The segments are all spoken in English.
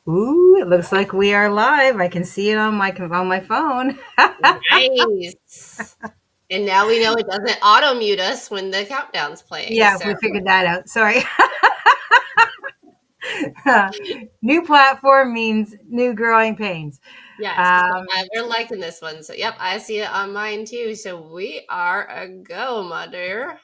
Ooh, it looks like we are live. I can see it on my phone. Nice. And now we know it doesn't auto mute us when the countdown's playing. Yeah, So, we figured that out. Sorry. New platform means new growing pains. yes, so Um, we're liking this one. So, yep, I see it on mine too. So, we are a go, my dear.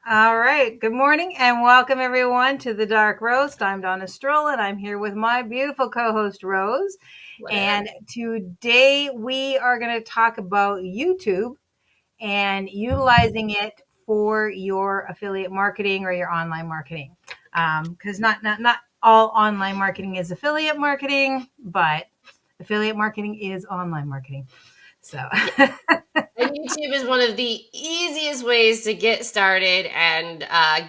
all right. Good morning and welcome everyone to the Dark Roast. I'm Donna Stroll and I'm here with my beautiful co-host Rose. What up? And today we are going to talk about YouTube and utilizing it for your affiliate marketing or your online marketing. Because not all online marketing is affiliate marketing, but affiliate marketing is online marketing. So And YouTube is one of the easiest ways to get started and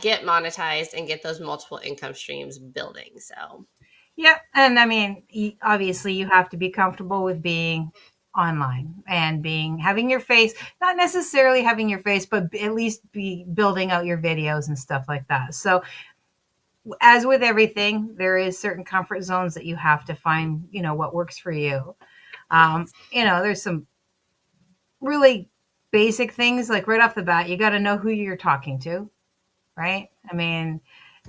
get monetized and get those multiple income streams building. So, yeah, and I mean, obviously, you have to be comfortable with being online and being having your face, not necessarily having your face, but at least be building out your videos and stuff like that. So as with everything, there is certain comfort zones that you have to find, what works for you. There's some really basic things like right off the bat, you got to know who you're talking to, right? I mean,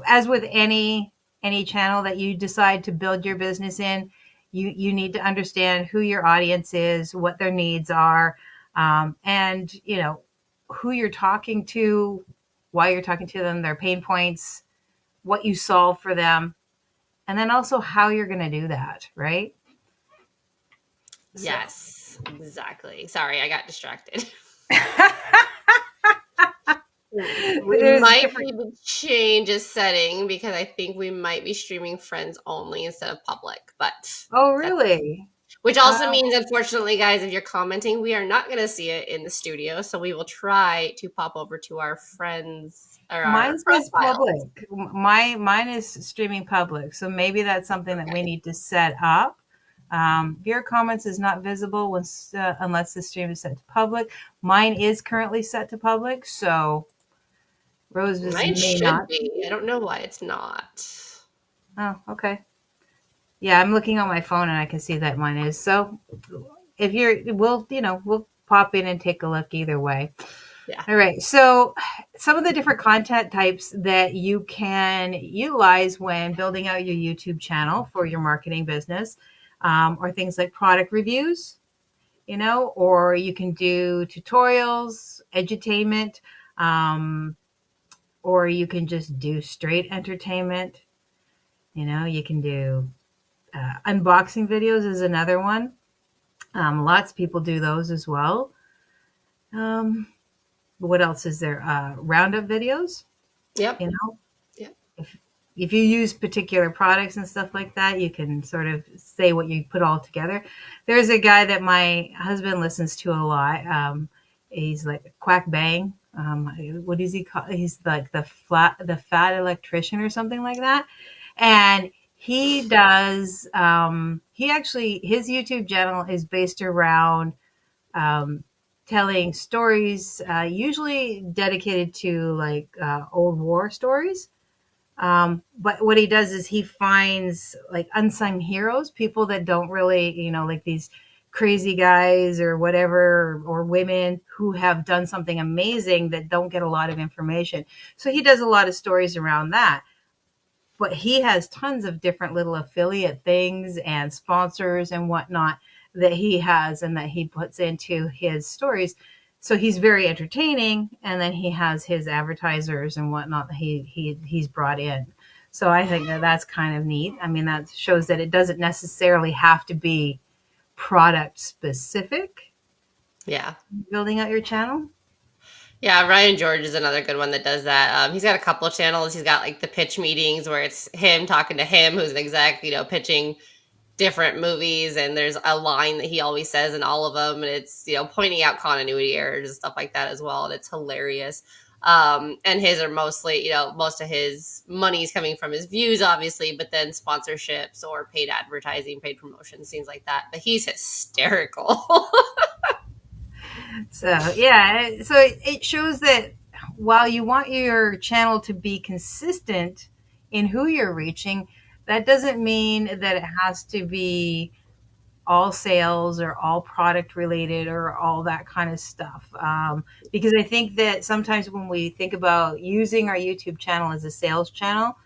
as with any channel that you decide to build your business in, you need to understand who your audience is, what their needs are, and who you're talking to, why you're talking to them, their pain points, what you solve for them, and then also how you're going to do that, right? So yes, exactly. Sorry, I got distracted. We there's might different. need to change a setting because I think we might be streaming friends only instead of public. But Oh, that's really? which Uh, also means, unfortunately, guys, if you're commenting, we are not going to see it in the studio. So we will try to pop over to our friends or Mine our says profiles. public. Mine is streaming public, so maybe that's something that we Okay. need to set up. Your comments is not visible unless the stream is set to public. Mine is currently set to public, so Rose's Mine may should not. be. I don't know why it's not. Oh, okay. Yeah, I'm looking on my phone and I can see that mine is. So if we'll pop in and take a look either way. Yeah. All right. So, some of the different content types that you can utilize when building out your YouTube channel for your marketing business are things like product reviews, or you can do tutorials, edutainment, or you can just do straight entertainment. You can do unboxing videos, is another one. Lots of people do those as well. Um, what else is there? Roundup videos. Yep. You know, Yep. if you use particular products and stuff like that, you can sort of say what you put all together. There's a guy that my husband listens to a lot. He's like Quack Bang. What is he called? He's like the fat electrician or something like that. And he does. He actually his YouTube channel is based around um, telling stories, usually dedicated to like old war stories. But what he does is he finds like unsung heroes, people that don't really, like these crazy guys or whatever, or women who have done something amazing that don't get a lot of information. So he does a lot of stories around that. But he has tons of different little affiliate things and sponsors and whatnot that he has and that he puts into his stories. So he's very entertaining, and then he has his advertisers and whatnot that he's brought in. So I think that that's kind of neat. I mean, that shows that it doesn't necessarily have to be product specific Yeah. building out your channel. Yeah, Ryan George is another good one that does that. He's got a couple of channels. He's got like the pitch meetings where it's him talking to him, who's an exec, pitching different movies, and there's a line that he always says in all of them, and it's pointing out continuity errors and stuff like that as well, and it's hilarious. And his are mostly, most of his money is coming from his views, obviously, but then sponsorships or paid advertising, paid promotions, things like that. But he's hysterical. So yeah, so it shows that while you want your channel to be consistent in who you're reaching, That doesn't mean that it has to be all sales or all product related or all that kind of stuff. Because I think that sometimes when we think about using our YouTube channel as a sales channel,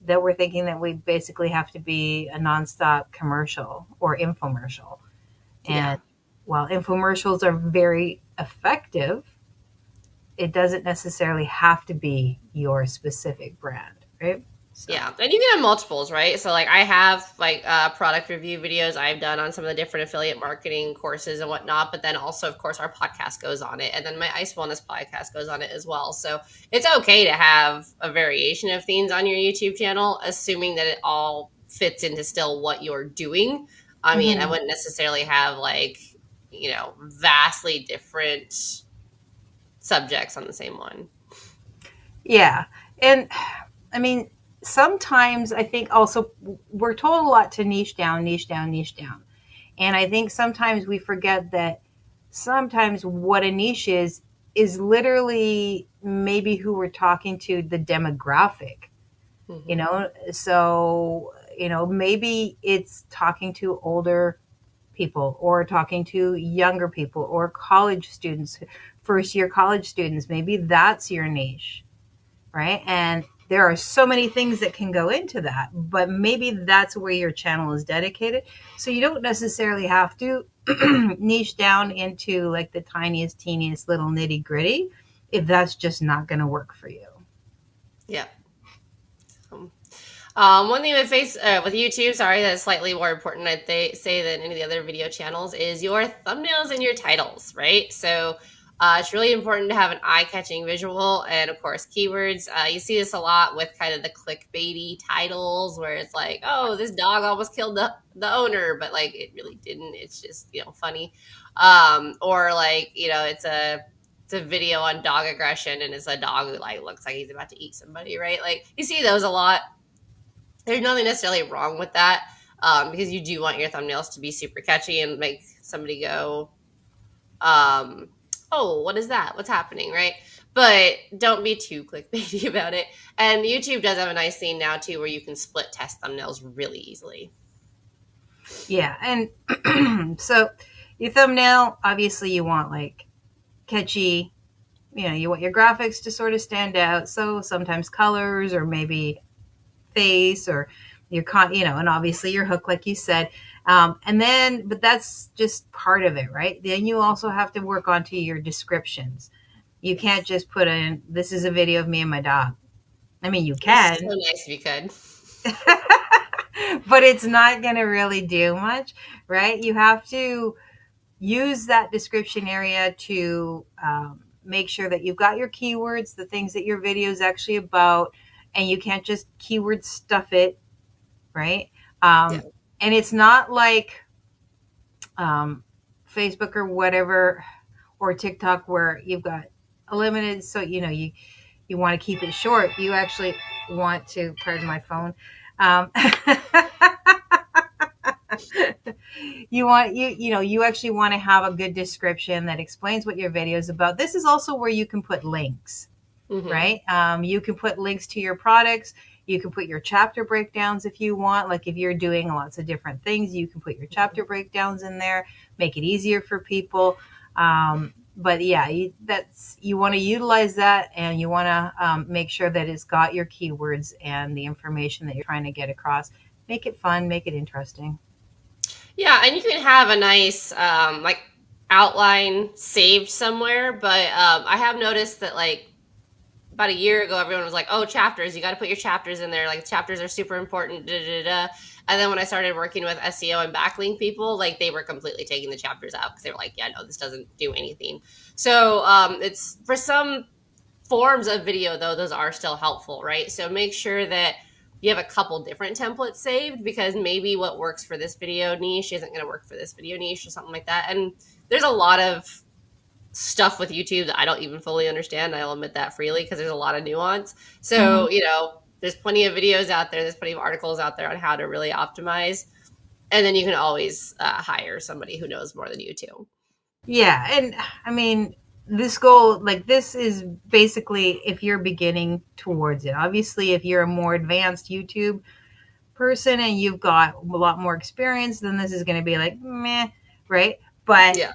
that we're thinking that we basically have to be a nonstop commercial or infomercial. Yeah. And while infomercials are very effective, it doesn't necessarily have to be your specific brand, right? So, Yeah, and you can have multiples, right? So like I have like product review videos I've done on some of the different affiliate marketing courses and whatnot, but then also of course our podcast goes on it, and then my Ice Wellness podcast goes on it as well. So it's okay to have a variation of themes on your YouTube channel, assuming that it all fits into still what you're doing. I mean, I mhm. wouldn't necessarily have like vastly different subjects on the same one. Yeah. And I mean, sometimes I think also we're told a lot to niche down, niche down, niche down. And I think sometimes we forget that sometimes what a niche is literally maybe who we're talking to, the demographic, you Hmm. know? So, maybe it's talking to older people or talking to younger people or college students, first year college students. Maybe that's your niche, right? And there are so many things that can go into that, but maybe that's where your channel is dedicated. So you don't necessarily have to niche down into like the tiniest, teeniest little nitty gritty if that's just not going to work for you. Yeah. One thing with with YouTube, sorry, that's slightly more important, say than any of the other video channels is your thumbnails and your titles, right? So it's really important to have an eye-catching visual, and of course, keywords. You see this a lot with kind of the clickbaity titles, where it's like, "Oh, this dog almost killed the owner," but like it really didn't. It's just funny, or like it's a video on dog aggression, and it's a dog who like looks like he's about to eat somebody, right? Like you see those a lot. There's nothing necessarily wrong with that, because you do want your thumbnails to be super catchy and make somebody go, um, "Oh, what is that? What's happening?" Right? But don't be too clickbaity about it. And YouTube does have a nice thing now too, where you can split test thumbnails really easily. Yeah. And so your thumbnail, obviously, you want like catchy, you want your graphics to sort of stand out. So sometimes colors or maybe face or and obviously your hook, like you said. And then, but that's just part of it, right? Then you also have to work onto your descriptions. You can't Yes, just put in, this is a video of me and my dog. I mean, you it's so can, nice if you could. but it's not going to really do much, right? You have to use that description area to make sure that you've got your keywords, the things that your video is actually about, and you can't just keyword stuff it, right? Yeah. And it's not like um, Facebook or whatever or TikTok where you've got a limited, so you want to keep it short. You actually want to, pardon my phone. Um, you actually want to have a good description that explains what your video is about. This is also where you can put links, Hmm. right? You can put links to your products. You can put your chapter breakdowns if you want. Like if you're doing lots of different things, you can put your chapter breakdowns in there, make it easier for people. But yeah, you want to utilize that, and you want to make sure that it's got your keywords and the information that you're trying to get across. Make it fun, make it interesting. Yeah, and you can have a nice like outline saved somewhere, but I have noticed that like about a year ago, everyone was like, "Oh, chapters! You got to put your chapters in there. Like chapters are super important." Da, da, da. And then when I started working with SEO and backlink people, like they were completely taking the chapters out because they were like, "Yeah, no, this doesn't do anything." So it's for some forms of video though; those are still helpful, right? So make sure that you have a couple different templates saved, because maybe what works for this video niche isn't going to work for this video niche or something like that. And there's a lot of stuff with YouTube that I don't even fully understand. I'll admit that freely because there's a lot of nuance. Mm-hmm. So, there's plenty of videos out there, there's plenty of articles out there on how to really optimize. And then you can always hire somebody who knows more than you too. Yeah, and I mean, this goal, like this is basically if you're beginning towards it. Obviously, if you're a more advanced YouTube person and you've got a lot more experience, then this is going to be like meh, right? But Yeah.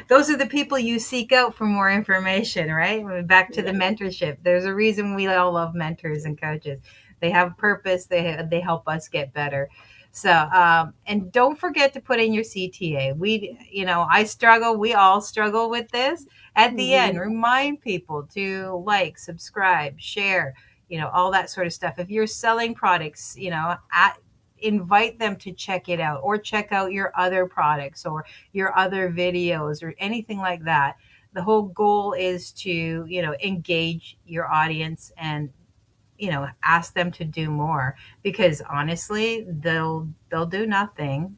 those are the people you seek out for more information, right? Back to the Yeah. mentorship. There's a reason we all love mentors and coaches. They have purpose. They help us get better. So, and don't forget to put in your CTA. I struggle. We all struggle with this. At the end, Mhm. remind people to like, subscribe, share, all that sort of stuff. If you're selling products, invite them to check it out or check out your other products or your other videos or anything like that. The whole goal is to, engage your audience and, ask them to do more, because honestly, they'll do nothing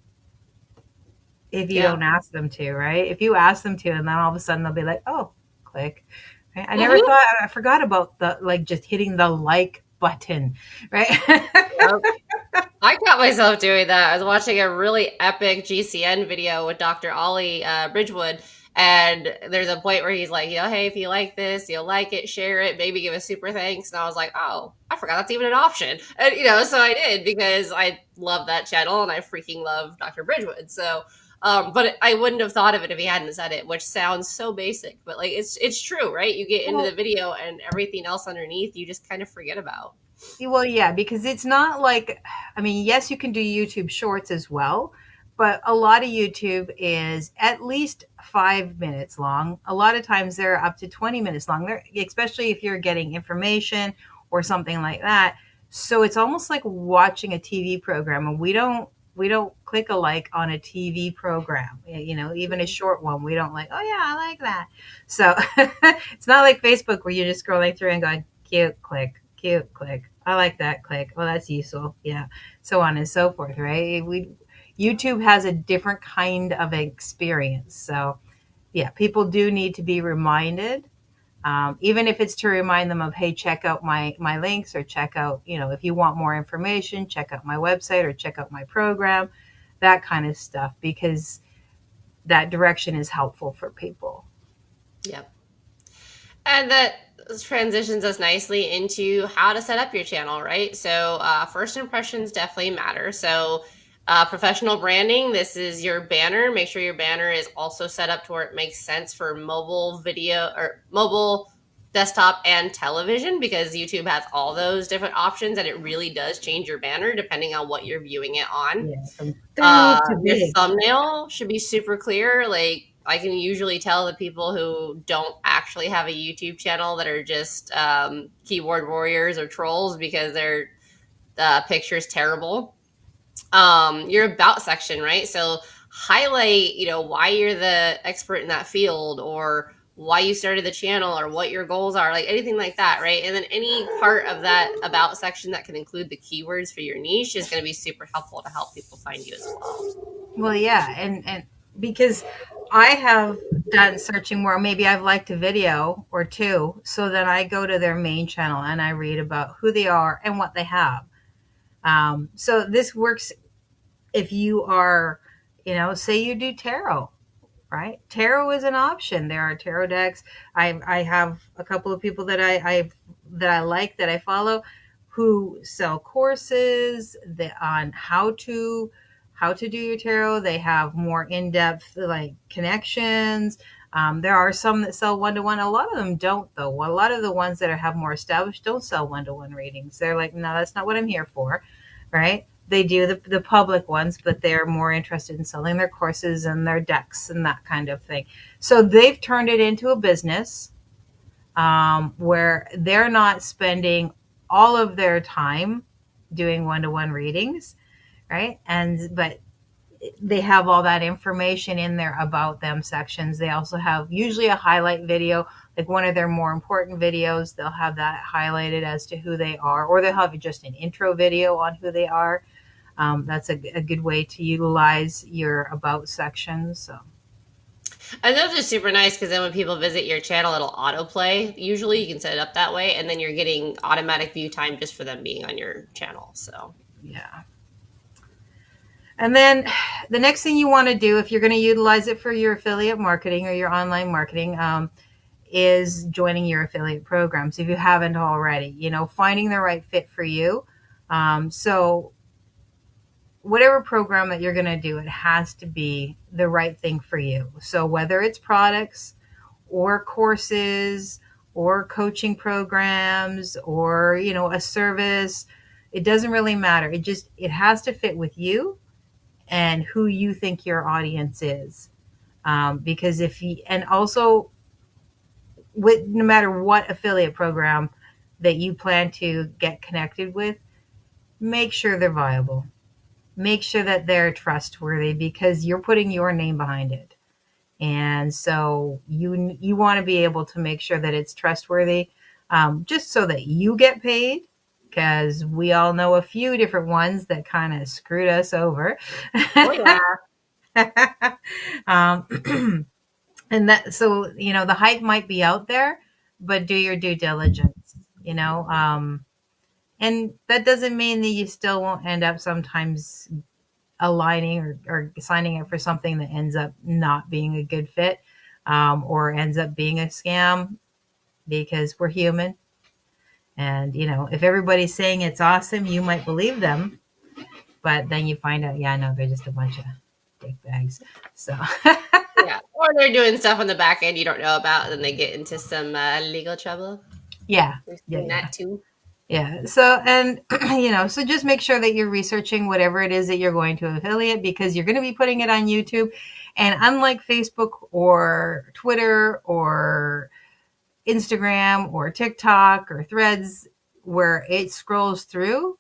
if you Yeah. don't ask them to, right? If you ask them to, and then all of a sudden they'll be like, "Oh, click." Right? Hmm. I forgot about the, like, just hitting the like button, right? Yep. I caught myself doing that. I was watching a really epic GCN video with Dr. Ollie Bridgewood, and there's a point where he's like, hey, if you like this, you'll like it, share it, maybe give a super thanks. And I was like, oh, I forgot that's even an option. And, so I did because I love that channel and I freaking love Dr. Bridgewood. So, but I wouldn't have thought of it if he hadn't said it, which sounds so basic, but like it's true, right? You get into the Well, video and everything else underneath, you just kind of forget about. Well, yeah, because it's not like, I mean, yes, you can do YouTube shorts as well, but a lot of YouTube is at least 5 minutes long. A lot of times they're up to 20 minutes long. They're, especially if you're getting information or something like that. So it's almost like watching a TV program, and we don't click a like on a TV program. Even a short one, we don't like, oh yeah, I like that. So it's not like Facebook where you're just scrolling through and going, cute, click, cute, click. I like that, click. Oh, that's useful. Yeah. So on and so forth, right? YouTube has a different kind of experience. So yeah, people do need to be reminded, even if it's to remind them of, hey, check out my links, or check out, if you want more information, check out my website or check out my program, that kind of stuff, because that direction is helpful for people. Yep. And that transitions us nicely into how to set up your channel, right? So, first impressions definitely matter. So, professional branding, this is your banner. Make sure your banner is also set up to where it makes sense for mobile video or mobile, desktop, and television, because YouTube has all those different options and it really does change your banner depending on what you're viewing it on. Yeah, from small to Your big. thumbnail should be super clear. Like, I can usually tell the people who don't actually have a YouTube channel that are just keyboard warriors or trolls because their picture's terrible. Your about section, right? So highlight, why you're the expert in that field, or why you started the channel, or what your goals are, like anything like that, right? And then any part of that about section that can include the keywords for your niche is going to be super helpful to help people find you as well. Well, yeah, and because I have done searching where maybe I've liked a video or two, so then I go to their main channel and I read about who they are and what they have. So this works if you are, say you do tarot, right? Tarot is an option. There are tarot decks. I have a couple of people that I like, that I follow, who sell courses on how to do your tarot. They have more in-depth, like, connections. There are some that sell one-to-one. A lot of them don't, though. A lot of the ones that have more established don't sell one-to-one readings. They're like, no, that's not what I'm here for, right? They do the public ones, but they're more interested in selling their courses and their decks and that kind of thing. So they've turned it into a business, where they're not spending all of their time doing one-to-one readings, right? But they have all that information in their about them sections. They also have usually a highlight video, like one of their more important videos. They'll have that highlighted as to who they are, or they'll have just an intro video on who they are. That's a good way to utilize your about section. So And those are super nice because then when people visit your channel, it'll autoplay. Usually you can set it up that way, and then you're getting automatic view time just for them being on your channel. So, yeah. And then the next thing you want to do, if you're going to utilize it for your affiliate marketing or your online marketing, is joining your affiliate programs if you haven't already. Finding the right fit for you. So whatever program that you're going to do, it has to be the right thing for you. So whether it's products or courses or coaching programs or, a service, it doesn't really matter. It has to fit with you and who you think your audience is. Because if you, and also with no matter what affiliate program that you plan to get connected with, make sure they're viable. Make sure that they're trustworthy because you're putting your name behind it. And so you want to be able to make sure that it's trustworthy, just so that you get paid, because we all know a few different ones that kind of screwed us over. Oh yeah. um, and that, so the hype might be out there, but do your due diligence. And that doesn't mean that you still won't end up sometimes aligning or signing up for something that ends up not being a good fit, or ends up being a scam, because we're human. And if everybody's saying it's awesome, you might believe them, but then you find out, yeah, no, they're just a bunch of dick bags. So Yeah. Or they're doing stuff on the back end you don't know about, and then they get into some legal trouble. yeah, We've yeah, seen yeah. that too. Yeah. So, and, so just make sure that you're researching whatever it is that you're going to affiliate, because you're going to be putting it on YouTube. And unlike Facebook or Twitter or Instagram or TikTok or Threads, where it scrolls through,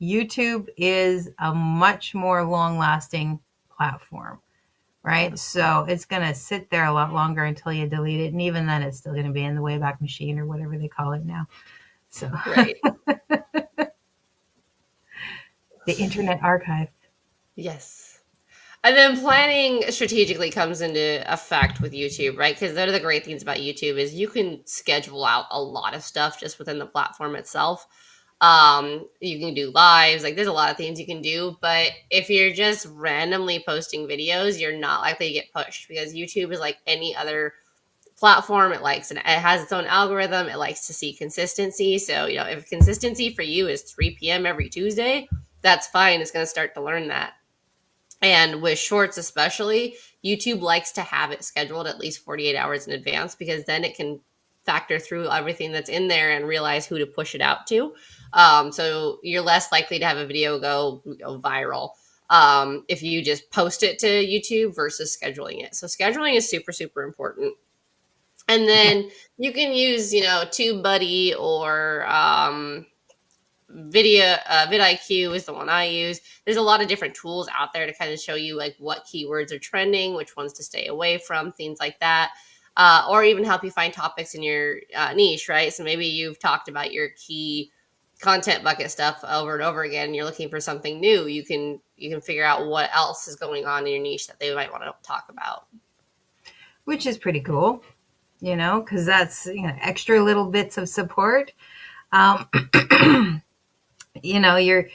YouTube is a much more long lasting platform, right? So it's going to sit there a lot longer until you delete it. And even then, it's still going to be in the Wayback Machine or whatever they call it now. So Right. the Internet Archive. Yes. And then planning strategically comes into effect with YouTube, right? Because one of the great things about YouTube is you can schedule out a lot of stuff just within the platform itself. You can do lives, like there's a lot of things you can do, but if you're just randomly posting videos, you're not likely to get pushed because YouTube is like any other platform. It has its own algorithm. It likes to see consistency. So, if consistency for you is 3 p.m. every Tuesday, that's fine. It's going to start to learn that. And with shorts, especially, YouTube likes to have it scheduled at least 48 hours in advance because then it can factor through everything that's in there and realize who to push it out to. So you're less likely to have a video go viral if you just post it to YouTube versus scheduling it. So scheduling is super, super important. And Yeah. then you can use, TubeBuddy or vidIQ is the one I use. There's a lot of different tools out there to kind of show you like what keywords are trending, which ones to stay away from, things like that, or even help you find topics in your niche, right? So maybe you've talked about your key content bucket stuff over and over again. And you're looking for something new. You can figure out what else is going on in your niche that they might want to talk about. Which is pretty cool, because that's, extra little bits of support. Um, you're,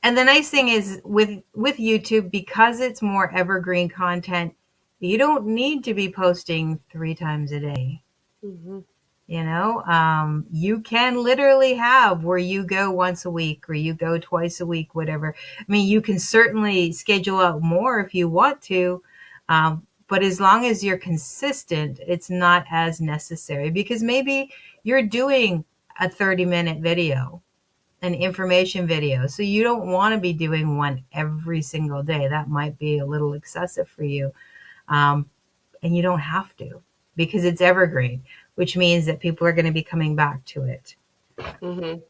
and the nice thing is with YouTube, because it's more evergreen content, you don't need to be posting 3 times a day. Mm-hmm. You can literally have where you go once a week or you go twice a week, whatever. I mean, you can certainly schedule out more if you want to. But as long as you're consistent, it's not as necessary, because maybe you're doing a 30-minute video, an information video. So you don't want to be doing one every single day. That might be a little excessive for you. Um, and you don't have to, because it's evergreen, which means that people are going to be coming back to it. Mm-hmm.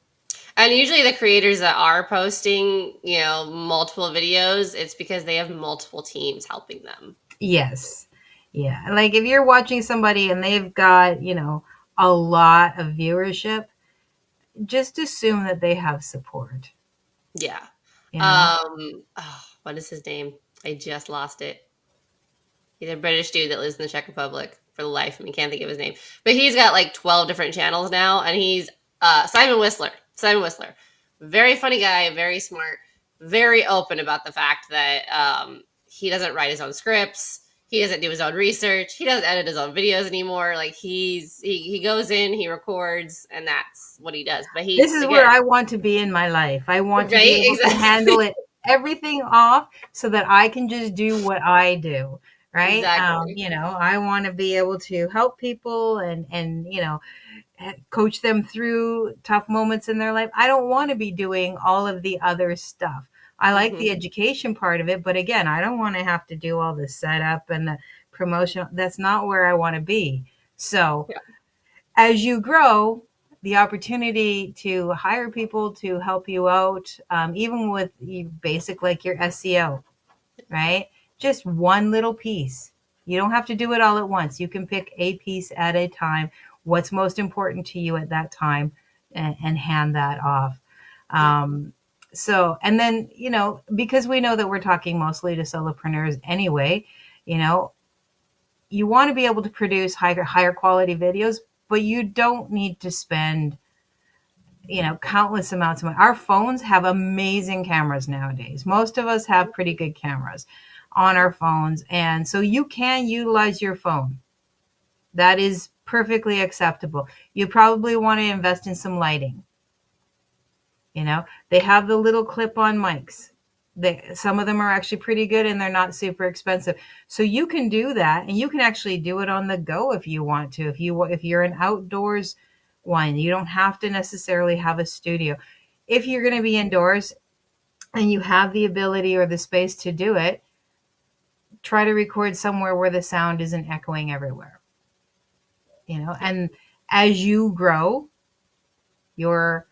And usually the creators that are posting, multiple videos, it's because they have multiple teams helping them. Yes. Yeah. Like if you're watching somebody and they've got, a lot of viewership, just assume that they have support, Yeah. you know? What is his name? I just lost it. He's a British dude that lives in the Czech Republic. For the life of me, can't think of his name. But he's got like 12 different channels now, and he's Simon Whistler. Simon Whistler. Very funny guy, very smart, very open about the fact that he doesn't write his own scripts. He doesn't do his own research. He doesn't edit his own videos anymore. Like he goes in, he records, and that's what he does. But This he is where again, I want to be in my life. I want to be right? able to handle Exactly. it, everything off, so that I can just do what I do. Right. Exactly. I want to be able to help people and coach them through tough moments in their life. I don't want to be doing all of the other stuff. I like the Hmm. education part of it, but again, I don't want to have to do all the setup and the promotion. That's not where I want to be. So, Yeah. as you grow, the opportunity to hire people to help you out, even with basic like your SEO, right? Just one little piece. You don't have to do it all at once. You can pick a piece at a time, what's most important to you at that time, and hand that off. Hmm. Um, and then, because we know that we're talking mostly to solopreneurs anyway, you know, you want to be able to produce higher quality videos, but you don't need to spend countless amounts of money. Our phones have amazing cameras nowadays. Most of us have pretty good cameras on our phones, and so you can utilize your phone. That is perfectly acceptable. You probably want to invest in some lighting. They have the little clip-on mics. Some of them are actually pretty good, and they're not super expensive. So you can do that, and you can actually do it on the go if you want to. If you're an outdoors one, you don't have to necessarily have a studio. If you're going to be indoors and you have the ability or the space to do it, try to record somewhere where the sound isn't echoing everywhere. Yeah. And as you grow, your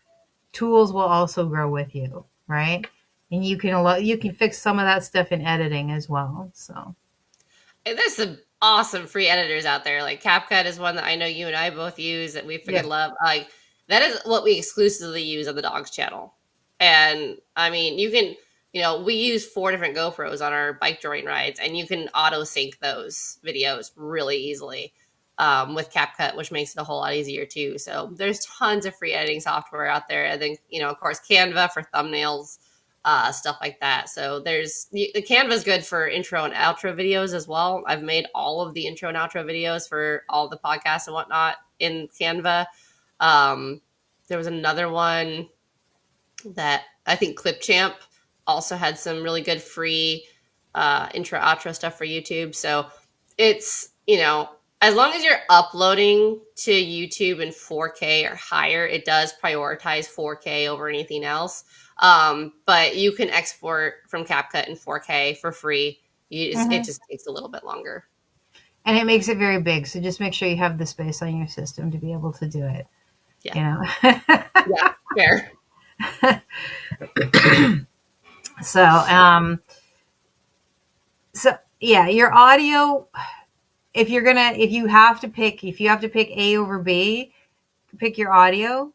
tools will also grow with you, right? And you can fix some of that stuff in editing as well. So And there's some awesome free editors out there. Like CapCut is one that I know you and I both use that we freaking yeah. love. Like that is what we exclusively use on the dogs channel. And I mean, you can, we use 4 different GoPros on our bike joint rides, and you can auto sync those videos really easily with CapCut, which makes it a whole lot easier too. So there's tons of free editing software out there. I think, of course, Canva for thumbnails, stuff like that. So the Canva is good for intro and outro videos as well. I've made all of the intro and outro videos for all the podcasts and whatnot in Canva. Um, there was another one that I think Clipchamp also had some really good free intro outro stuff for YouTube. So it's, as long as you're uploading to YouTube in 4K or higher, it does prioritize 4K over anything else. But you can export from CapCut in 4K for free. It Hmm. just takes a little bit longer. And it makes it very big. So just make sure you have the space on your system to be able to do it. Yeah. You know. Yeah. Fair. so so yeah, your audio. If you have to pick A over B, pick your audio,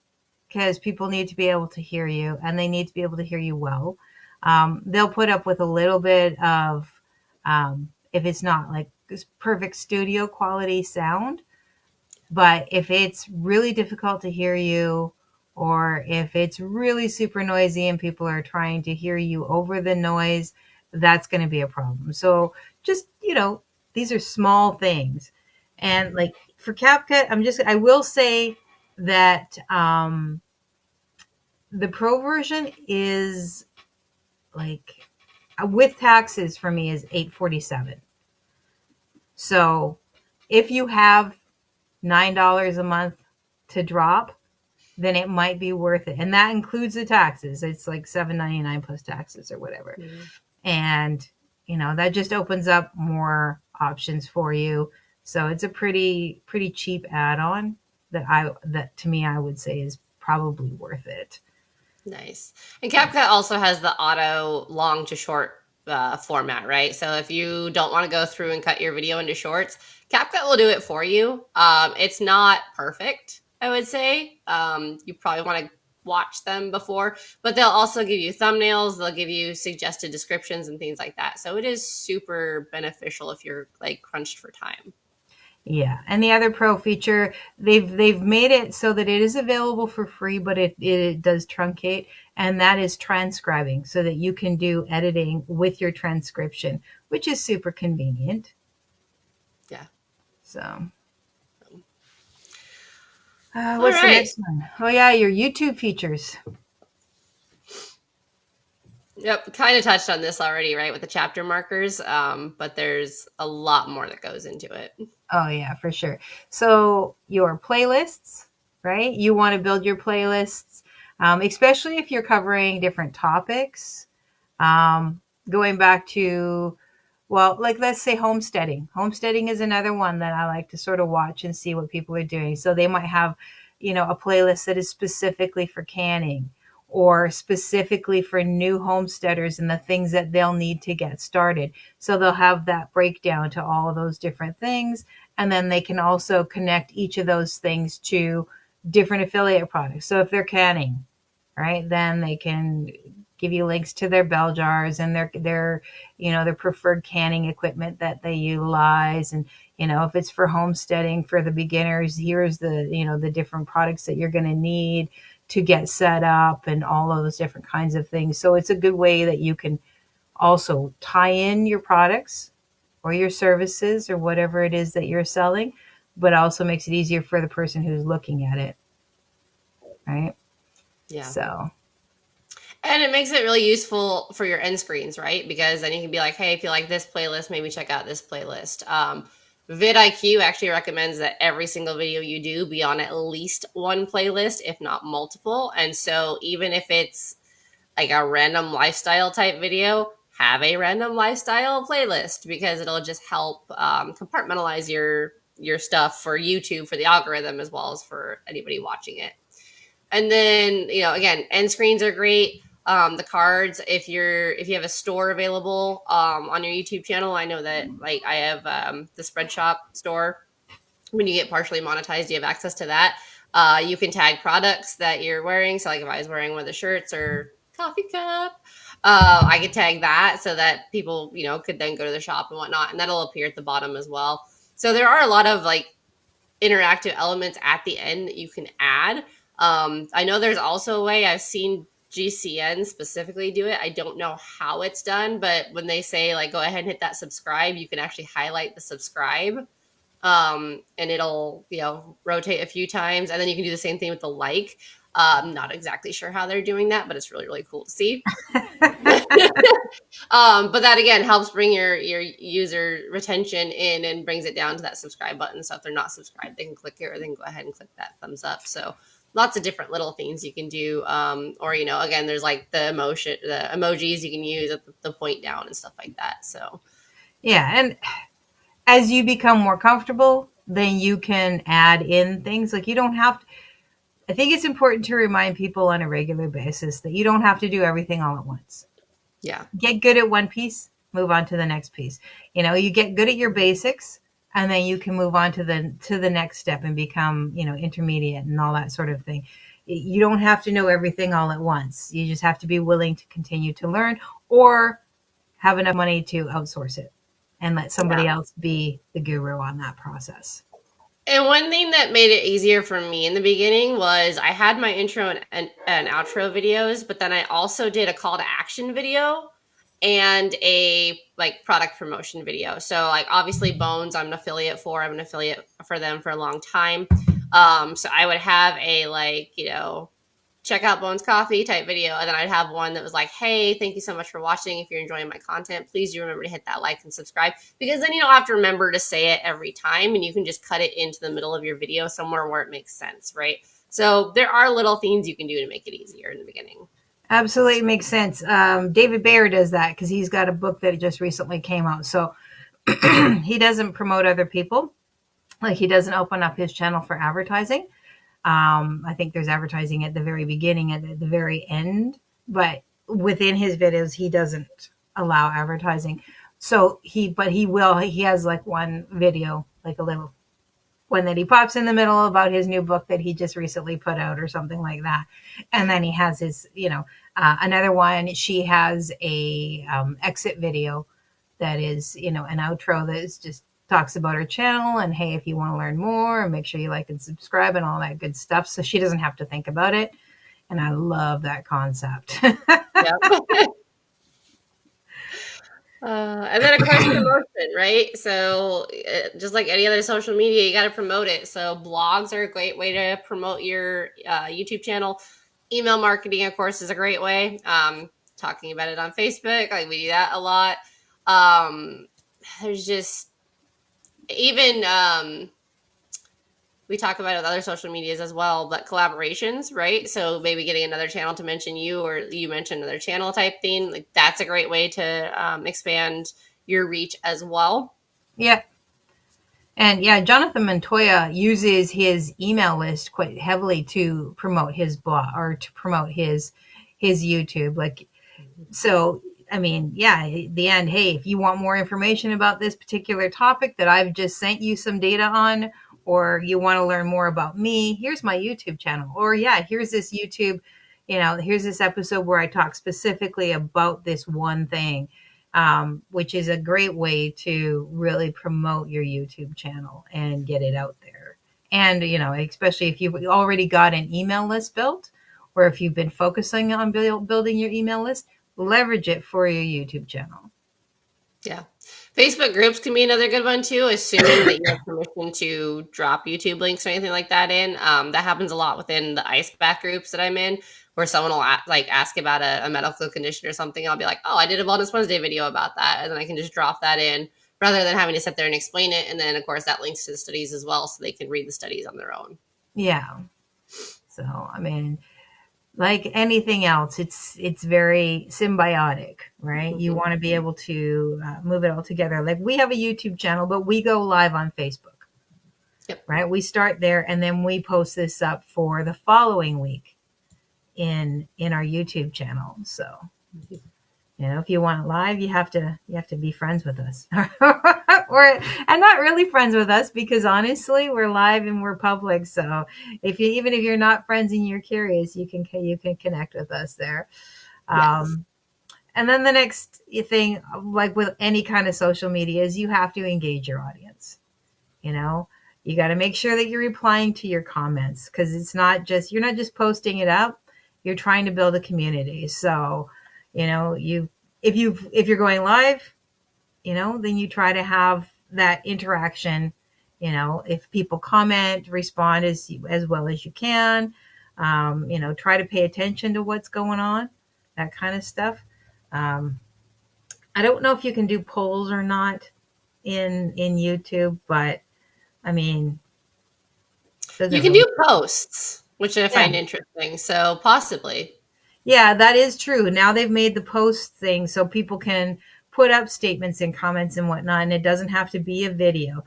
because people need to be able to hear you, and they need to be able to hear you well. They'll put up with a little bit of, if it's not like this perfect studio quality sound, but if it's really difficult to hear you, or if it's really super noisy and people are trying to hear you over the noise, that's going to be a problem. So just, these are small things. And like for CapCut, I will say that the pro version is like, with taxes for me is 847. So if you have $9 a month to drop, then it might be worth it. And that includes the taxes. It's like $7.99 plus taxes or whatever. Mhm. And that just opens up more options for you. So it's a pretty cheap add-on that to me I would say is probably worth it. Nice. And CapCut also has the auto long to short format, right? So if you don't want to go through and cut your video into shorts, CapCut will do it for you. It's not perfect, I would say. You probably want to watch them before, but they'll also give you thumbnails. They'll give you suggested descriptions and things like that. So it is super beneficial if you're like crunched for time. Yeah, and the other pro feature, they've made it so that it is available for free, but it does truncate, and that is transcribing, so that you can do editing with your transcription, which is super convenient. So, All what's the right. next one? Oh yeah, your YouTube features. Yep, kind of touched on this already, right, with the chapter markers. But there's a lot more that goes into it. Oh yeah, for sure. So your playlists, right? You want to build your playlists, especially if you're covering different topics. Going back to, well, like let's say homesteading. Homesteading is another one that I like to sort of watch and see what people are doing. So they might have, a playlist that is specifically for canning or specifically for new homesteaders and the things that they'll need to get started. So they'll have that breakdown to all of those different things. And then they can also connect each of those things to different affiliate products. So if they're canning, right, then they can give you links to their bell jars and their preferred canning equipment that they utilize. And if it's for homesteading for the beginners, here's the different products that you're going to need to get set up and all of those different kinds of things. So it's a good way that you can also tie in your products or your services or whatever it is that you're selling, but also makes it easier for the person who's looking at it, right? Yeah. So And it makes it really useful for your end screens, right? Because then you can be like, hey, if you like this playlist, maybe check out this playlist. vidIQ actually recommends that every single video you do be on at least one playlist, if not multiple. And so even if it's like a random lifestyle type video, have a random lifestyle playlist because it'll just help compartmentalize your stuff for YouTube, for the algorithm, as well as for anybody watching it. And then, again, end screens are great. The cards, if you have a store available on your YouTube channel, I know that like I have the Spreadshop store. When you get partially monetized, you have access to that. You can tag products that you're wearing. So, like if I was wearing one of the shirts or coffee cup, I could tag that so that people, could then go to the shop and whatnot, and that'll appear at the bottom as well. So there are a lot of like interactive elements at the end that you can add. I know there's also a way I've seen GCN specifically do it. I don't know how it's done, but when they say like go ahead and hit that subscribe, you can actually highlight the subscribe, and it'll rotate a few times, and then you can do the same thing with the like. Not exactly sure how they're doing that, but it's really really cool to see. But that again helps bring your user retention in and brings it down to that subscribe button. So if they're not subscribed, they can click it or they can go ahead and click that thumbs up. So lots of different little things you can do. Or again, there's like the emojis you can use at the point down and stuff like that. So yeah, and as you become more comfortable, then you can add in things. Like you don't have to, I think it's important to remind people on a regular basis that you don't have to do everything all at once. yeah. Get good at one piece, move on to the next piece. You get good at your basics and then you can move on to the next step and become, intermediate and all that sort of thing. You don't have to know everything all at once. You just have to be willing to continue to learn or have enough money to outsource it and let somebody Yeah. else be the guru on that process. And one thing that made it easier for me in the beginning was I had my intro and outro videos, but then I also did a call to action video and a like product promotion video. So like obviously Bones, I'm an affiliate for. I'm an affiliate for them for a long time. So I would have a like, check out Bones Coffee type video. And then I'd have one that was like, hey, thank you so much for watching. If you're enjoying my content, please do remember to hit that like and subscribe, because then you don't have to remember to say it every time and you can just cut it into the middle of your video somewhere where it makes sense, right? So there are little things you can do to make it easier in the beginning. Absolutely makes sense. David Bayer does that because he's got a book that just recently came out. So he doesn't promote other people. Like he doesn't open up his channel for advertising. I think there's advertising at the very beginning and at the very end, but within his videos, he doesn't allow advertising. So he has like one video, like a little one that he pops in the middle about his new book that he just recently put out or something like that. And then he has his, another one, she has a exit video that is, an outro that is just talks about her channel and hey, if you want to learn more and make sure you like and subscribe and all that good stuff. So she doesn't have to think about it. And I love that concept. Yeah. And then, of course, promotion, right? So, just like any other social media, you got to promote it. So, blogs are a great way to promote your YouTube channel. Email marketing, of course, is a great way. Talking about it on Facebook, like we do that a lot. Um, there's just even we talk about it with other social medias as well, but collaborations, right? So maybe getting another channel to mention you, or you mention another channel type thing. Like that's a great way to expand your reach as well. Yeah. And yeah, Jonathan Montoya uses his email list quite heavily to promote his blog or to promote his YouTube. Like, so I mean, yeah, at the end, hey, if you want more information about this particular topic that I've just sent you some data on, or you want to learn more about me, here's my YouTube channel. Or yeah, here's this YouTube, here's this episode where I talk specifically about this one thing, which is a great way to really promote your YouTube channel and get it out there. And, especially if you've already got an email list built, or if you've been focusing on building your email list, leverage it for your YouTube channel. Yeah. Facebook groups can be another good one too, assuming that you have permission to drop YouTube links or anything like that in. That happens a lot within the ice bath groups that I'm in, where someone will ask about a medical condition or something. I'll be like, oh, I did a Wellness Wednesday video about that. And then I can just drop that in rather than having to sit there and explain it. And then, of course, that links to the studies as well, so they can read the studies on their own. Yeah. So, I mean, like anything else, it's very symbiotic, right? You want to be able to move it all together. Like we have a YouTube channel, but we go live on Facebook, Yep. right? We start there and then we post this up for the following week in our YouTube channel. So, if you want it live, you have to be friends with us, or and not really friends with us, because honestly, we're live and we're public. So even if you're not friends and you're curious, you can connect with us there. Yes. Um, and then the next thing, like with any kind of social media, is you have to engage your audience. You know, you got to make sure that you're replying to your comments, because you're not just posting it up. You're trying to build a community. So, if you're going live, then you try to have that interaction. If people comment, respond as well as you can. Try to pay attention to what's going on, that kind of stuff. Um, I don't know if you can do polls or not in YouTube, but I mean, You doesn't can really. do posts, which I Yeah, find interesting. So possibly. yeah, that is true. Now they've made the post thing so people can put up statements and comments and whatnot, and it doesn't have to be a video.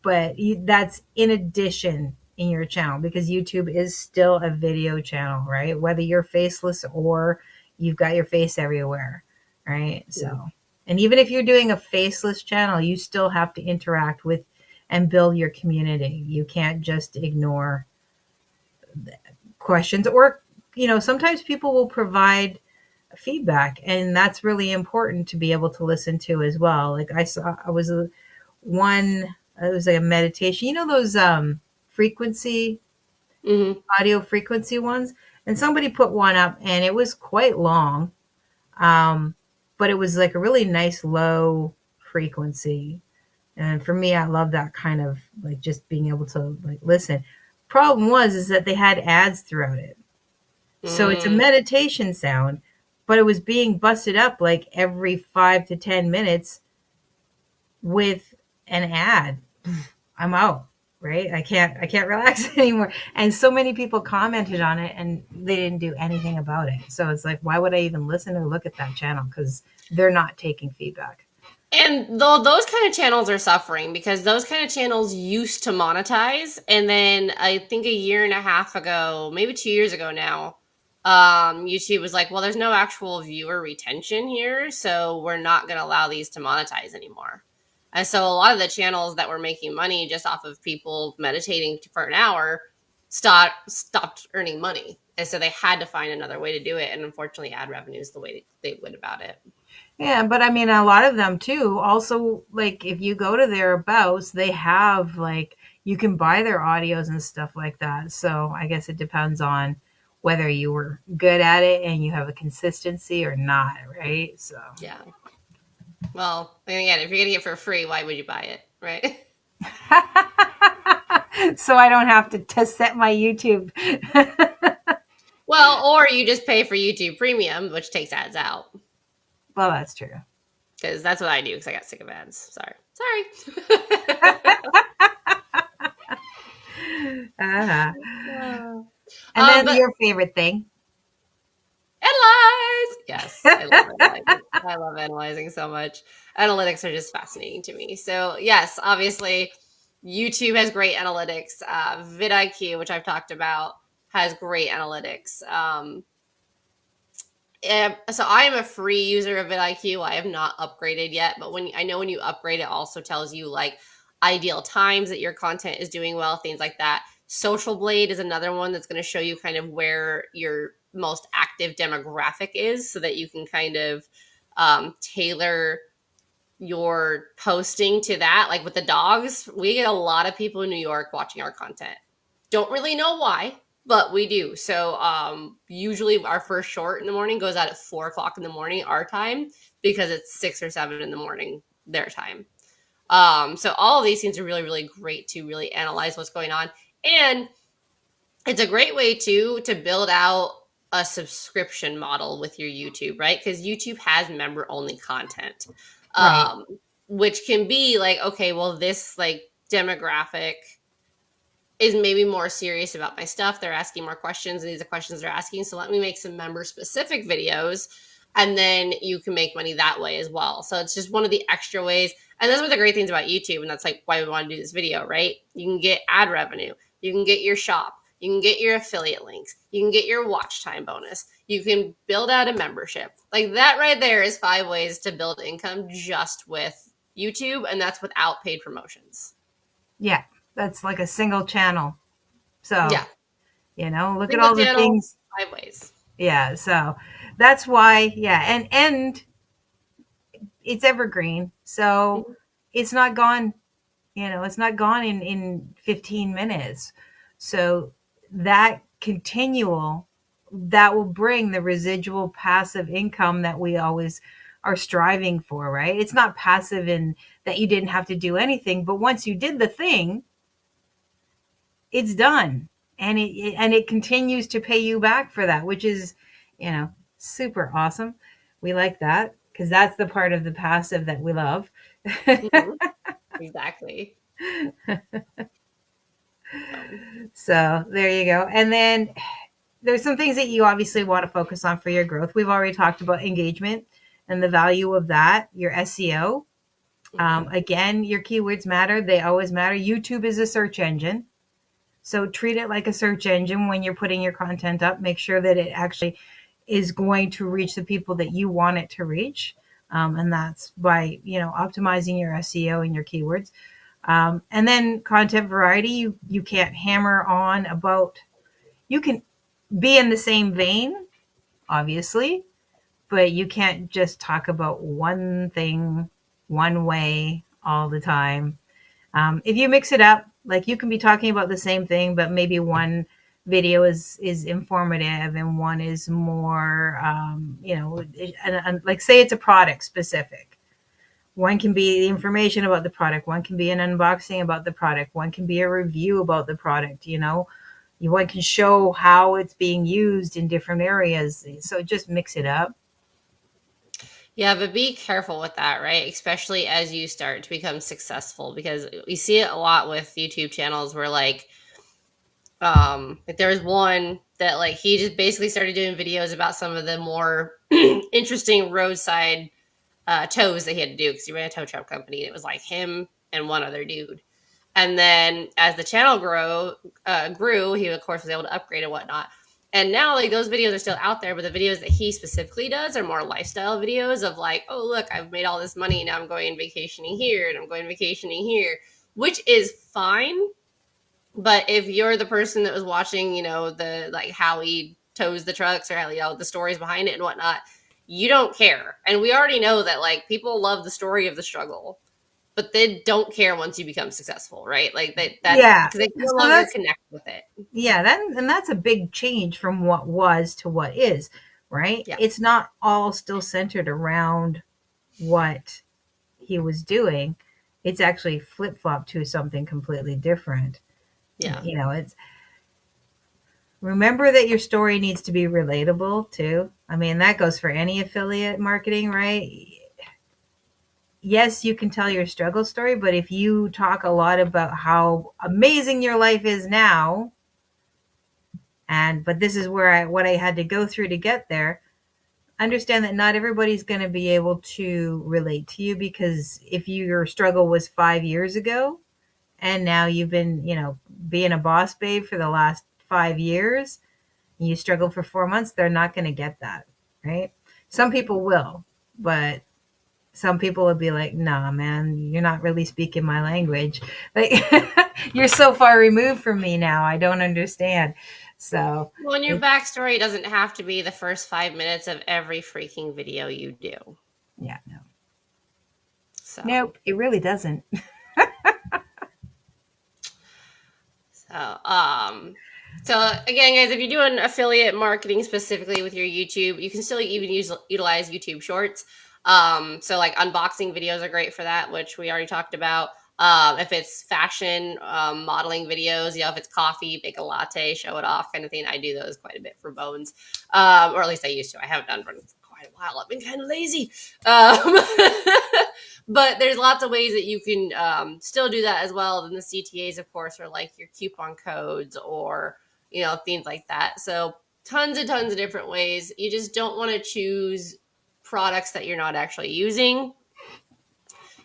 But that's in addition in your channel, because YouTube is still a video channel, right? Whether you're faceless or you've got your face everywhere, right? So, and even if you're doing a faceless channel, you still have to interact with and build your community. You can't just ignore questions, or sometimes people will provide feedback, and that's really important to be able to listen to as well. Like I was one, it was like a meditation, those frequency Hmm. audio frequency ones, and somebody put one up and it was quite long, um, but it was like a really nice low frequency. And for me, I love that kind of, like, just being able to like listen. Problem was is that they had ads throughout it. So it's a Mm. meditation sound, but it was being busted up like every 5 to 10 minutes with an ad. I'm out, right? I can't relax anymore. And so many people commented on it and they didn't do anything about it. So it's like, why would I even listen or look at that channel? Because they're not taking feedback. And though those kind of channels are suffering because those kind of channels used to monetize, and then I think a year and a half ago, maybe 2 years ago now, YouTube was like, "Well, there's no actual viewer retention here, so we're not going to allow these to monetize anymore." And so a lot of the channels that were making money just off of people meditating for an hour stopped earning money, and so they had to find another way to do it. And unfortunately, ad revenue is the way they went about it. Yeah, but I mean, a lot of them too. Also, like if you go to their abouts, they have like you can buy their audios and stuff like that. So I guess it depends on whether you were good at it and you have a consistency or not, right? So Yeah. Well, and again, if you're getting it for free, why would you buy it, right? So I don't have to set my YouTube. Well, or you just pay for YouTube Premium, which takes ads out. Well, that's true. Because that's what I do. Because I got sick of ads. Sorry. Uh-huh. Uh, And then but your favorite thing. analyze. Yes, I love analyzing. I love analyzing so much. Analytics are just fascinating to me. So yes, obviously, YouTube has great analytics. vidIQ, which I've talked about, has great analytics. So I am a free user of vidIQ. I have not upgraded yet, but when you upgrade, it also tells you like ideal times that your content is doing well, things like that. Social Blade is another one that's going to show you kind of where your most active demographic is, so that you can kind of tailor your posting to that. Like with the dogs, we get a lot of people in New York watching our content. Don't really know why, but we do. So usually our first short in the morning goes out at 4 o'clock in the morning, our time, because it's 6 or 7 in the morning, their time. So all of these things are really, really great to really analyze what's going on. And it's a great way to build out a subscription model with your YouTube, right? Because YouTube has member only content, Right. um, which can be like, okay, well, this like demographic is maybe more serious about my stuff. They're asking more questions, and these are questions they're asking. So let me make some member specific videos, and then you can make money that way as well. So it's just one of the extra ways. And that's one of the great things about YouTube. And that's like why we want to do this video, right? You can get ad revenue, you can get your shop, you can get your affiliate links, you can get your watch time bonus, you can build out a membership. Like that right there is 5 ways to build income just with YouTube. And that's without paid promotions. Yeah. That's like a single channel. So, Yeah. look at Single all the channel, things. 5 ways. Yeah. So that's why, yeah. And it's evergreen. So Mhm. it's not gone, it's not gone in 15 minutes. So that continual, that will bring the residual passive income that we always are striving for, right? It's not passive in that you didn't have to do anything, but once you did the thing, it's done. And it continues to pay you back for that, which is, super awesome. We like that because that's the part of the passive that we love. Mhm. Exactly. So, So there you go. And then there's some things that you obviously want to focus on for your growth. We've already talked about engagement and the value of that, your SEO. mhm. Again, your keywords matter. They always matter. YouTube is a search engine. So treat it like a search engine when you're putting your content up. Make sure that it actually is going to reach the people that you want it to reach. And that's by, optimizing your SEO and your keywords. And then content variety, you can't hammer on about, you can be in the same vein, obviously, but you can't just talk about one thing one way all the time. If you mix it up, like you can be talking about the same thing, but maybe one video is informative and one is more, and like say it's a product specific. One can be the information about the product. One can be an unboxing about the product. One can be a review about the product. One can show how it's being used in different areas. So just mix it up. Yeah, but be careful with that, right? Especially as you start to become successful, because we see it a lot with YouTube channels where like there was one that like he just basically started doing videos about some of the more interesting roadside tows that he had to do because he ran a tow truck company. And it was like him and one other dude. And then as the channel grew, he of course was able to upgrade and whatnot. And now like those videos are still out there, but the videos that he specifically does are more lifestyle videos of like, oh look, I've made all this money, now I'm going vacationing here and I'm going vacationing here, which is fine. But if you're the person that was watching, the like how he tows the trucks or how the stories behind it and whatnot, you don't care. And we already know that like people love the story of the struggle, but they don't care once you become successful, right? Like that Yeah. because they no So longer that's connect with it. yeah, that's a big change from what was to what is, right? Yeah. It's not all still centered around what he was doing, it's actually flip flopped to something completely different. Yeah. You know, it's remember that your story needs to be relatable too. I mean, that goes for any affiliate marketing, right? Yes, you can tell your struggle story, but if you talk a lot about how amazing your life is now, and but this is where what I had to go through to get there, understand that not everybody's going to be able to relate to you, because if your struggle was 5 years ago and now you've been, being a boss babe for the last 5 years, and you struggle for 4 months, they're not going to get that, right? Some people will, but some people would be like, nah, man, you're not really speaking my language. Like, you're so far removed from me now. I don't understand. So, Well, and your it, backstory doesn't have to be the first 5 minutes of every freaking video you do. yeah, no. So, Nope, it really doesn't. so, so again, guys, if you're doing affiliate marketing specifically with your YouTube, you can still even utilize YouTube Shorts. So like unboxing videos are great for that, which we already talked about. If it's fashion, modeling videos, if it's coffee, bake a latte, show it off kind of thing. I do those quite a bit for Bones, or at least I used to. I haven't done one for quite a while. I've been kind of lazy. Um, but there's lots of ways that you can still do that as well. Then the CTAs, of course, are like your coupon codes or things like that. So tons and tons of different ways. You just don't want to choose products that you're not actually using.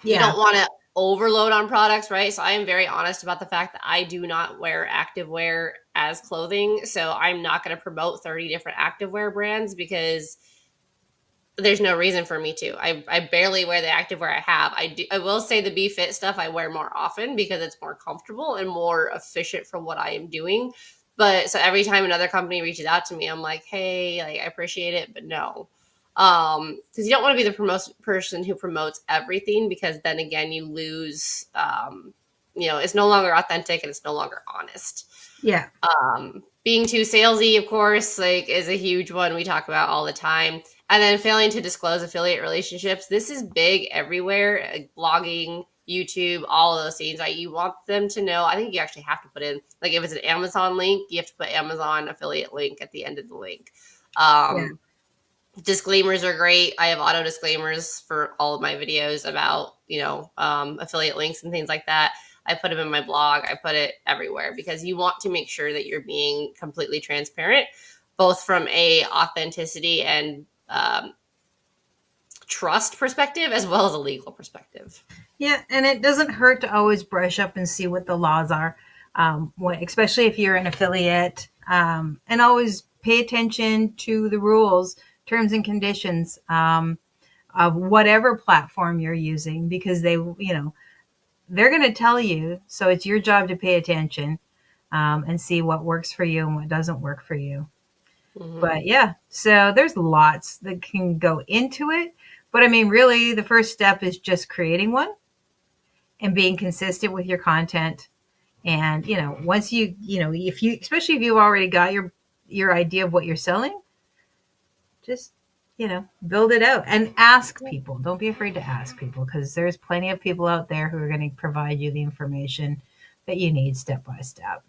You Yeah, don't want to overload on products, right? So I am very honest about the fact that I do not wear activewear as clothing. So I'm not going to promote 30 different activewear brands because there's no reason for me to. I barely wear the activewear I have. I will say the Be Fit stuff I wear more often because it's more comfortable and more efficient for what I am doing. But so every time another company reaches out to me, I'm like, hey, like I appreciate it, but no. Because you don't want to be the person who promotes everything, because then again you lose it's no longer authentic and it's no longer honest. yeah, Being too salesy, of course, like is a huge one we talk about all the time. And then failing to disclose affiliate relationships. This is big everywhere, like blogging, YouTube, all of those things. Like you want them to know. I think you actually have to put in, like if it's an Amazon link, you have to put Amazon affiliate link at the end of the link. yeah, Disclaimers are great. I have auto disclaimers for all of my videos about affiliate links and things like that. I put them in my blog. I put it everywhere because you want to make sure that you're being completely transparent, both from a authenticity and trust perspective as well as a legal perspective. yeah. And it doesn't hurt to always brush up and see what the laws are, especially if you're an affiliate, and always pay attention to the rules, terms and conditions of whatever platform you're using, because they're going to tell you. So it's your job to pay attention, and see what works for you and what doesn't work for you. Mm-hmm. But yeah, so there's lots that can go into it. But I mean, really, the first step is just creating one and being consistent with your content. And once if you, especially if you've already got your idea of what you're selling, just build it out and ask people. Don't be afraid to ask people, because there's plenty of people out there who are going to provide you the information that you need step by step.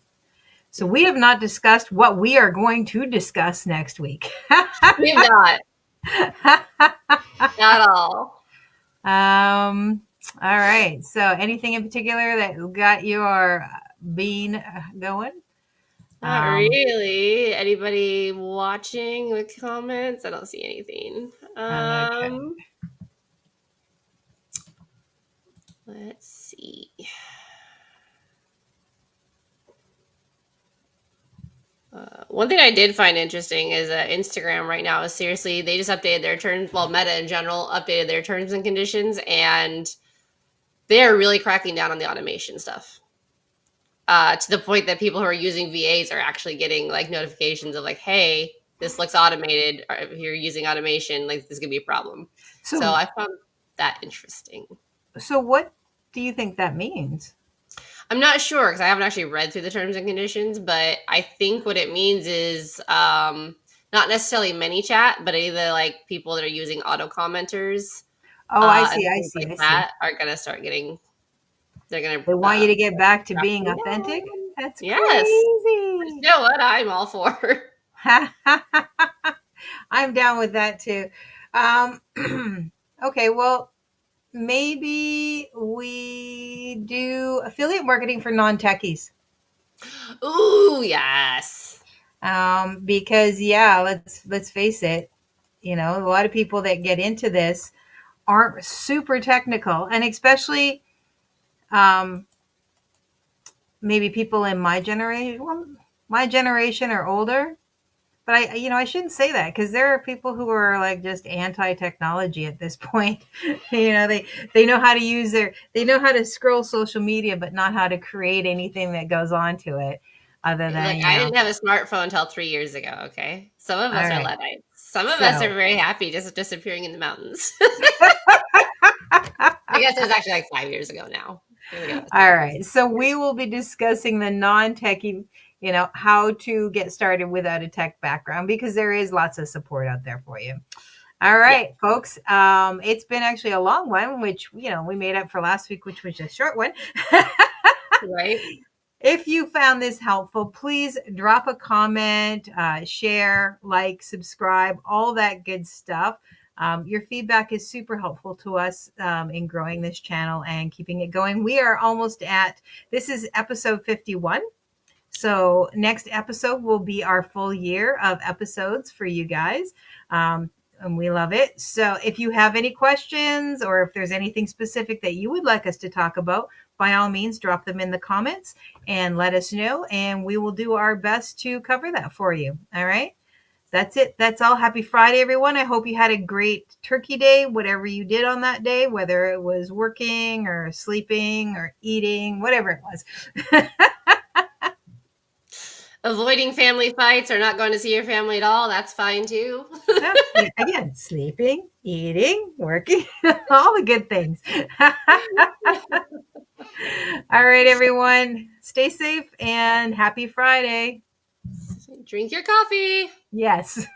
So we have not discussed what we are going to discuss next week. We have not at all. All right. So anything in particular that got your bean going? Not Um, really. Anybody watching with comments? I don't see anything. okay. Let's see. One thing I did find interesting is Instagram right now is seriously, they just updated their terms. Well, Meta in general updated their terms and conditions, and they are really cracking down on the automation stuff. To the point that people who are using VAs are actually getting like notifications of like, hey, this looks automated. Or if you're using automation, like this could be a problem. So So I found that interesting. so what do you think that means? I'm not sure because I haven't actually read through the terms and conditions, but I think what it means is not necessarily many chat, but either like people that are using auto commenters. Oh, I and see. I things see. like I see. that are gonna start getting. They're gonna They want you to get back to drop being them authentic. down. That's Yes, crazy. you know what? I'm all for. I'm down with that too. Um, okay, well, maybe we do affiliate marketing for non-techies. Ooh, yes. Because yeah, let's face it, you know, a lot of people that get into this aren't super technical, and especially um, maybe people in my generation, well, my generation or older. But I shouldn't say that because there are people who are like just anti-technology at this point. They know how to they know how to scroll social media, but not how to create anything that goes onto it, other Look, than I didn't have a smartphone until 3 years ago. Okay, some of all us are right. Luddites. Some of us are So, very happy just disappearing in the mountains. I guess it was actually like 5 years ago now. Here we go, all 6 years. right. So we will be discussing the non-techie, how to get started without a tech background because there is lots of support out there for you. All Yeah, right, folks. It's been actually a long one, which we made up for last week, which was a short one. right. If you found this helpful, please drop a comment, share, like, subscribe, all that good stuff. Your feedback is super helpful to us in growing this channel and keeping it going. We are almost at, this is episode 51. So next episode will be our full year of episodes for you guys. And we love it. So if you have any questions or if there's anything specific that you would like us to talk about, by all means, drop them in the comments and let us know. And we will do our best to cover that for you. All right. That's it. That's all. Happy Friday, everyone. I hope you had a great turkey day, whatever you did on that day, whether it was working or sleeping or eating, whatever it was. Avoiding family fights or not going to see your family at all, that's fine too. Yeah, again, sleeping, eating, working, all the good things. All right, everyone, stay safe and happy Friday. Drink your coffee. Yes.